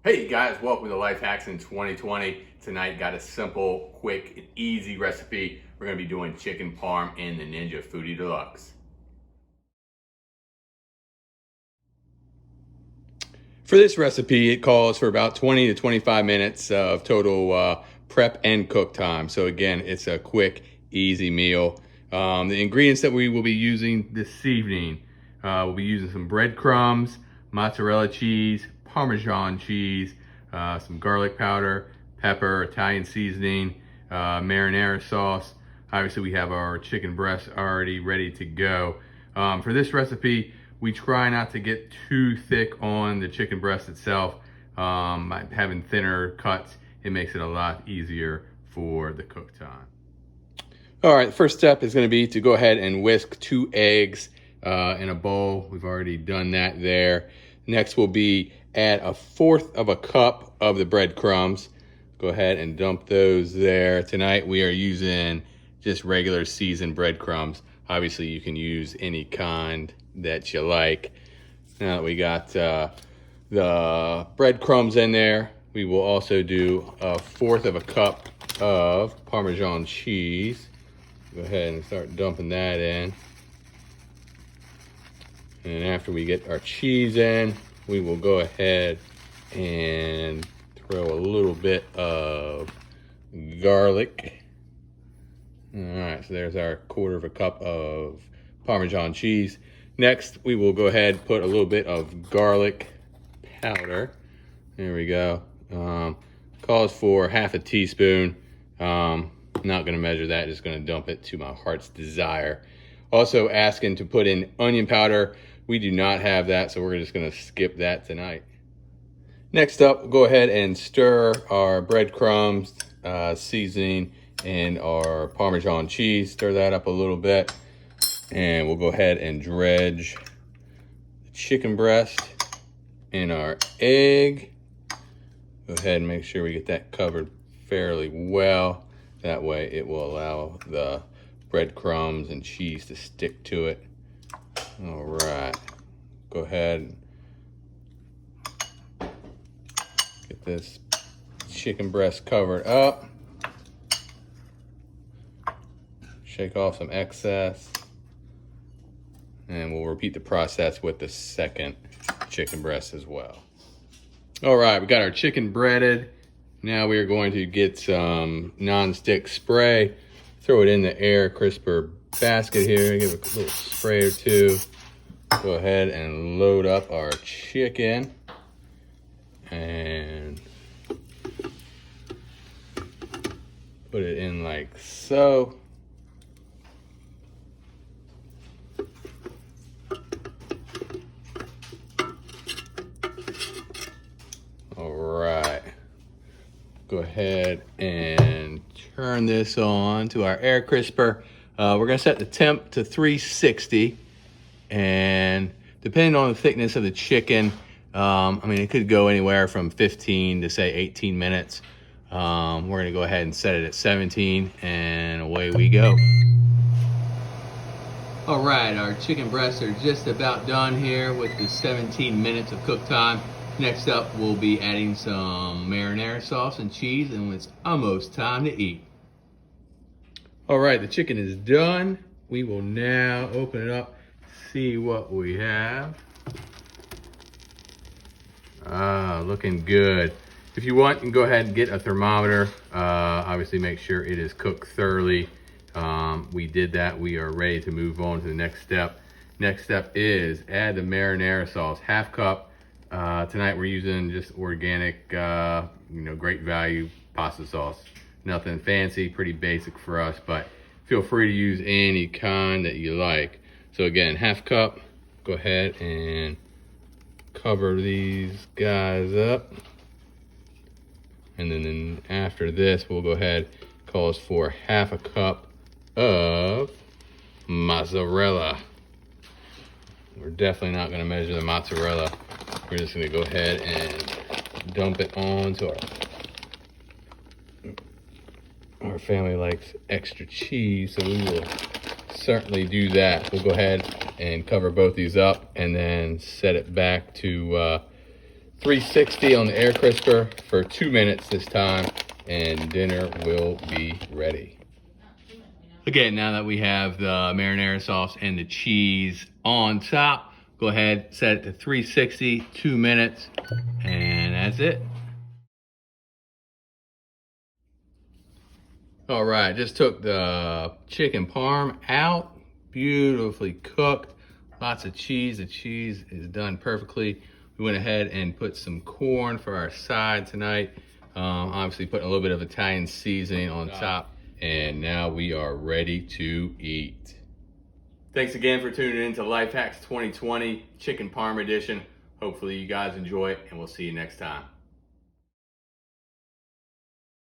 Hey guys, welcome to Life Hacks in 2020. Tonight got a simple, quick, and easy recipe. We're gonna be doing chicken parm in the Ninja Foodi Deluxe. For this recipe, it calls for about 20 to 25 minutes of total prep and cook time. So again, it's a quick, easy meal. The ingredients that we will be using this evening, we'll be using some breadcrumbs, mozzarella cheese, Parmesan cheese, some garlic powder, pepper, Italian seasoning, marinara sauce. Obviously, we have our chicken breast already ready to go. For this recipe, we try not to get too thick on the chicken breast itself. Having thinner cuts, it makes it a lot easier for the cook time. All right, the first step is going to be to go ahead and whisk 2 eggs in a bowl. We've already done that there. Next will be add 1/4 cup of the breadcrumbs. Go ahead and dump those there. Tonight we are using just regular seasoned breadcrumbs. Obviously you can use any kind that you like. Now that we got the breadcrumbs in there, we will also do 1/4 cup of Parmesan cheese. Go ahead and start dumping that in. And after we get our cheese in, we will go ahead and throw a little bit of garlic. All right, so there's our 1/4 cup of Parmesan cheese. Next, we will go ahead and put a little bit of garlic powder. There we go. Calls for 1/2 teaspoon. Not gonna measure that, just gonna dump it to my heart's desire. Also asking to put in onion powder. We do not have that, so we're just gonna skip that tonight. Next up, we'll go ahead and stir our breadcrumbs, seasoning, and our Parmesan cheese. Stir that up a little bit. And we'll go ahead and dredge the chicken breast in our egg. Go ahead and make sure we get that covered fairly well. That way it will allow the breadcrumbs and cheese to stick to it. All right, go ahead, get this chicken breast covered up. Shake off some excess. And we'll repeat the process with the second chicken breast as well. All right, we got our chicken breaded. Now we are going to get some non-stick spray, throw it in the air crisper basket here, give it a little spray or two. Go ahead and load up our chicken. And put it in like so. All right, go ahead and turn this on to our air crisper. We're gonna set the temp to 360, and depending on the thickness of the chicken, I mean, it could go anywhere from 15 to say 18 minutes. We're gonna go ahead and set it at 17, and away we go. All right, our chicken breasts are just about done here with the 17 minutes of cook time. Next up, we'll be adding some marinara sauce and cheese, and it's almost time to eat. All right, the chicken is done. We will now open it up, see what we have. Looking good. If you want, you can go ahead and get a thermometer. Obviously, make sure it is cooked thoroughly. We did that. We are ready to move on to the next step. Next step is add the marinara sauce, 1/2 cup. Tonight we're using just organic, great value pasta sauce. Nothing fancy, pretty basic for us, but feel free to use any kind that you like. So again, 1/2 cup, go ahead and cover these guys up. And then after this, we'll go ahead, calls for 1/2 cup of mozzarella. We're definitely not gonna measure the mozzarella. We're just gonna go ahead and dump it onto our family likes extra cheese, so we will certainly do that. We'll go ahead and cover both these up and then set it back to 360 on the air crisper for 2 minutes this time, and dinner will be ready. Again, now that we have the marinara sauce and the cheese on top, go ahead, set it to 360, 2 minutes, and that's it. All right, just took the chicken parm out, beautifully cooked, lots of cheese. The cheese is done perfectly. We went ahead and put some corn for our side tonight. Obviously putting a little bit of Italian seasoning on top. And now we are ready to eat. Thanks again for tuning in to Life Hacks 2020 Chicken Parm Edition. Hopefully you guys enjoy it, and we'll see you next time.